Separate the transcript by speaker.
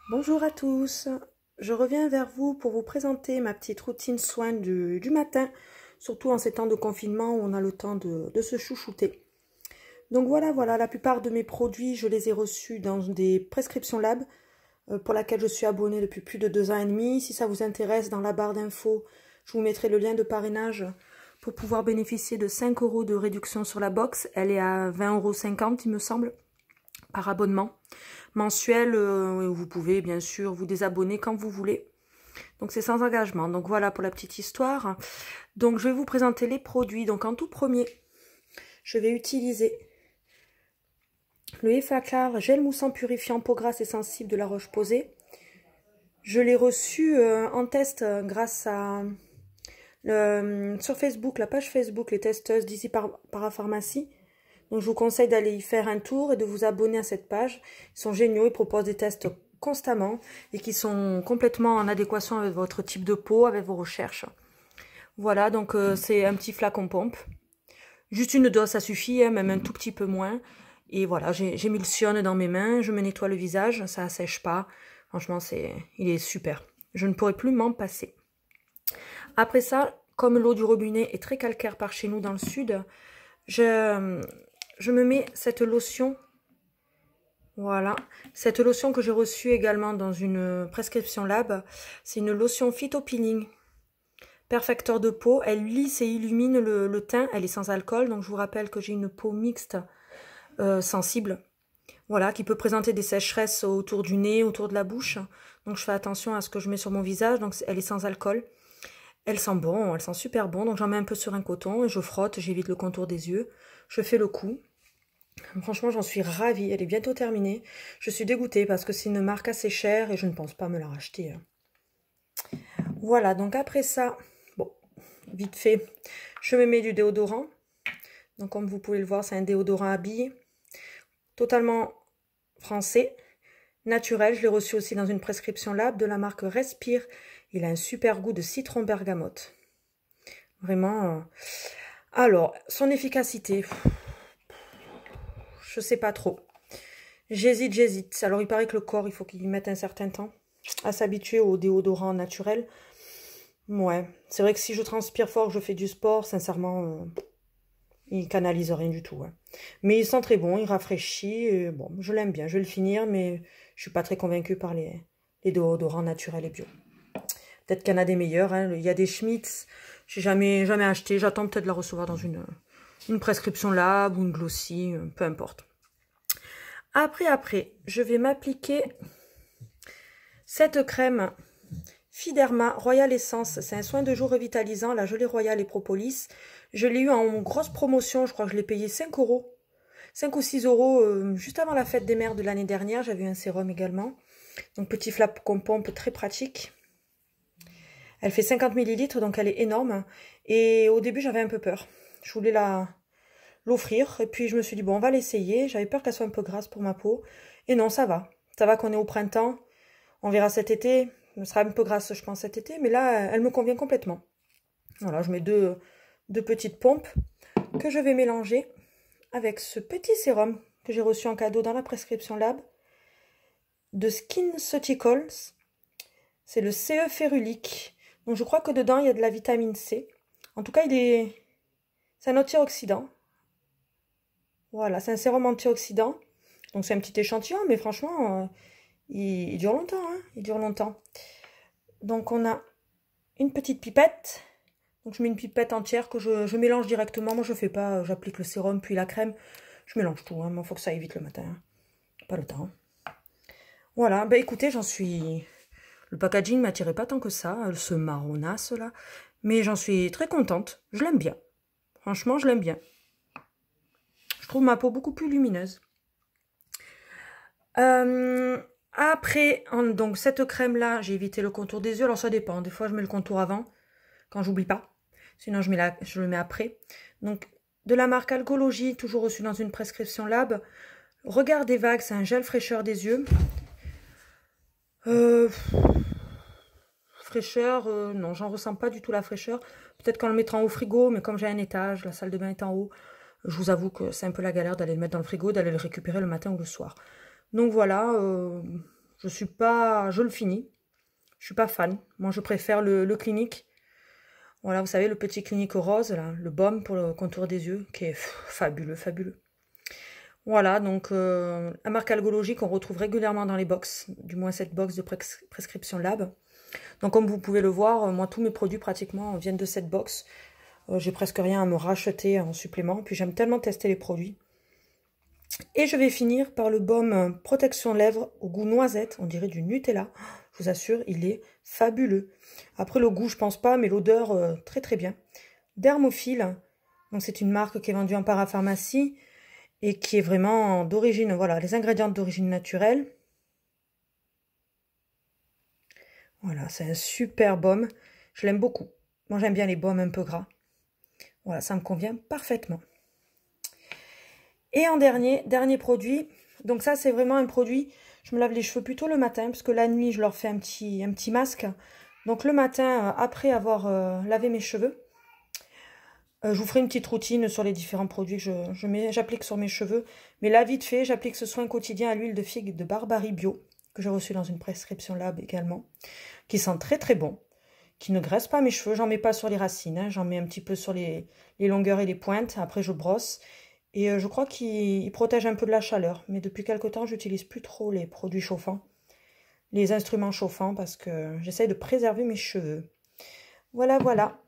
Speaker 1: Bonjour à tous, je reviens vers vous pour vous présenter ma petite routine soin du matin, surtout en ces temps de confinement où on a le temps de se chouchouter. Donc voilà, la plupart de mes produits, je les ai reçus dans des prescriptions lab pour laquelle je suis abonnée depuis plus de 2 ans et demi. Si ça vous intéresse, dans la barre d'infos, je vous mettrai le lien de parrainage pour pouvoir bénéficier de 5 € de réduction sur la box. Elle est à 20,50 € il me semble, par abonnement mensuel. Vous pouvez bien sûr vous désabonner quand vous voulez. Donc c'est sans engagement. Donc voilà pour la petite histoire. Donc je vais vous présenter les produits. Donc en tout premier, je vais utiliser le Effaclar gel moussant purifiant peau grasse et sensible de La Roche-Posay. Je l'ai reçu en test grâce à sur Facebook, la page Facebook Les Testeuses d'ici Parapharmacie. Donc je vous conseille d'aller y faire un tour et de vous abonner à cette page. Ils sont géniaux, ils proposent des tests constamment et qui sont complètement en adéquation avec votre type de peau, avec vos recherches. Voilà, donc c'est un petit flacon pompe. Juste une dose, ça suffit, hein, même un tout petit peu moins. Et voilà, j'émulsionne dans mes mains, je me nettoie le visage, ça assèche pas. Franchement, il est super. Je ne pourrais plus m'en passer. Après ça, comme l'eau du robinet est très calcaire par chez nous dans le sud, je me mets cette lotion. Voilà, cette lotion que j'ai reçue également dans une prescription lab, c'est une lotion phytopeeling, perfecteur de peau. Elle lisse et illumine le teint, elle est sans alcool, donc je vous rappelle que j'ai une peau mixte sensible, voilà, qui peut présenter des sécheresses autour du nez, autour de la bouche. Donc je fais attention à ce que je mets sur mon visage, donc elle est sans alcool. Elle sent bon, elle sent super bon, donc j'en mets un peu sur un coton et je frotte, j'évite le contour des yeux, je fais le coup. Franchement, j'en suis ravie, elle est bientôt terminée. Je suis dégoûtée parce que c'est une marque assez chère et je ne pense pas me la racheter. Voilà, donc après ça, bon, vite fait, je me mets du déodorant. Donc comme vous pouvez le voir, c'est un déodorant à billes, totalement français, naturel. Je l'ai reçu aussi dans une prescription lab de la marque Respire. Il a un super goût de citron bergamote. Vraiment. Alors, son efficacité, je sais pas trop. J'hésite. Alors, il paraît que le corps, il faut qu'il mette un certain temps à s'habituer au déodorant naturel. Ouais, c'est vrai que si je transpire fort, que je fais du sport, sincèrement, il canalise rien du tout. Ouais. Mais il sent très bon, il rafraîchit. Bon, je l'aime bien, je vais le finir, mais je suis pas très convaincue par les déodorants naturels et bio. Peut-être qu'il y en a des meilleurs. Hein. Il y a des Schmitz. J'ai jamais acheté. J'attends peut-être de la recevoir dans une prescription lab ou une glossy, peu importe. Après, je vais m'appliquer cette crème Fiderma Royal Essence. C'est un soin de jour revitalisant, la gelée royale et propolis. Je l'ai eu en grosse promotion. Je crois que je l'ai payé 5 €. 5 ou 6 € juste avant la fête des mères de l'année dernière. J'avais eu un sérum également. Donc petit flacon pompe très pratique. Elle fait 50 ml, donc elle est énorme. Et au début, j'avais un peu peur. Je voulais l'offrir. Et puis, je me suis dit, bon, on va l'essayer. J'avais peur qu'elle soit un peu grasse pour ma peau. Et non, ça va. Ça va qu'on est au printemps. On verra cet été. Elle sera un peu grasse, je pense, cet été. Mais là, elle me convient complètement. Voilà, je mets deux petites pompes que je vais mélanger avec ce petit sérum que j'ai reçu en cadeau dans la prescription lab de SkinCeuticals. C'est le CE Férulique. Donc je crois que dedans, il y a de la vitamine C. En tout cas, c'est un antioxydant. Voilà, c'est un sérum antioxydant. Donc c'est un petit échantillon, mais franchement, il dure longtemps. Hein, il dure longtemps. Donc on a une petite pipette. Donc je mets une pipette entière que je mélange directement. Moi, je fais pas, j'applique le sérum puis la crème. Je mélange tout. Hein, mais il faut que ça aille vite le matin. Hein. Pas le temps. Voilà, bah écoutez, j'en suis... Le packaging m'attirait pas tant que ça, ce marronasse là. Mais j'en suis très contente. Je l'aime bien. Franchement, je l'aime bien. Je trouve ma peau beaucoup plus lumineuse. Après, donc cette crème là, j'ai évité le contour des yeux. Alors ça dépend. Des fois, je mets le contour avant, quand j'oublie pas. Sinon, je le mets après. Donc, de la marque Algologie, toujours reçu dans une prescription lab. Regard des vagues, c'est un gel fraîcheur des yeux. Fraîcheur, non, j'en ressens pas du tout la fraîcheur. Peut-être qu'en le mettant au frigo, mais comme j'ai un étage, la salle de bain est en haut, je vous avoue que c'est un peu la galère d'aller le mettre dans le frigo, d'aller le récupérer le matin ou le soir. Donc voilà, Je le finis. Je suis pas fan. Moi, je préfère le Clinique. Voilà, vous savez, le petit Clinique rose, là, le baume pour le contour des yeux, qui est fabuleux, fabuleux. Voilà, donc la marque Algologie qu'on retrouve régulièrement dans les box, du moins cette box de prescription lab. Donc comme vous pouvez le voir, moi tous mes produits pratiquement viennent de cette box. J'ai presque rien à me racheter en supplément, puis j'aime tellement tester les produits. Et je vais finir par le baume protection lèvres au goût noisette, on dirait du Nutella. Je vous assure, il est fabuleux. Après le goût, je pense pas, mais l'odeur, très très bien. Dermophile, donc c'est une marque qui est vendue en parapharmacie et qui est vraiment d'origine, voilà, les ingrédients d'origine naturelle. Voilà, c'est un super baume. Je l'aime beaucoup. Moi, j'aime bien les baumes un peu gras. Voilà, ça me convient parfaitement. Et en dernier produit, donc ça, c'est vraiment un produit, je me lave les cheveux plutôt le matin, parce que la nuit, je leur fais un petit masque. Donc le matin, après avoir lavé mes cheveux, je vous ferai une petite routine sur les différents produits que j'applique sur mes cheveux. Mais là, vite fait, j'applique ce soin quotidien à l'huile de figue de Barbarie Bio, que j'ai reçu dans une prescription lab également, qui sent très très bon, qui ne graisse pas mes cheveux. J'en mets pas sur les racines, hein, j'en mets un petit peu sur les longueurs et les pointes. Après, je brosse. Et je crois qu'il protège un peu de la chaleur. Mais depuis quelque temps, j'utilise plus trop les produits chauffants, les instruments chauffants, parce que j'essaye de préserver mes cheveux. Voilà, voilà.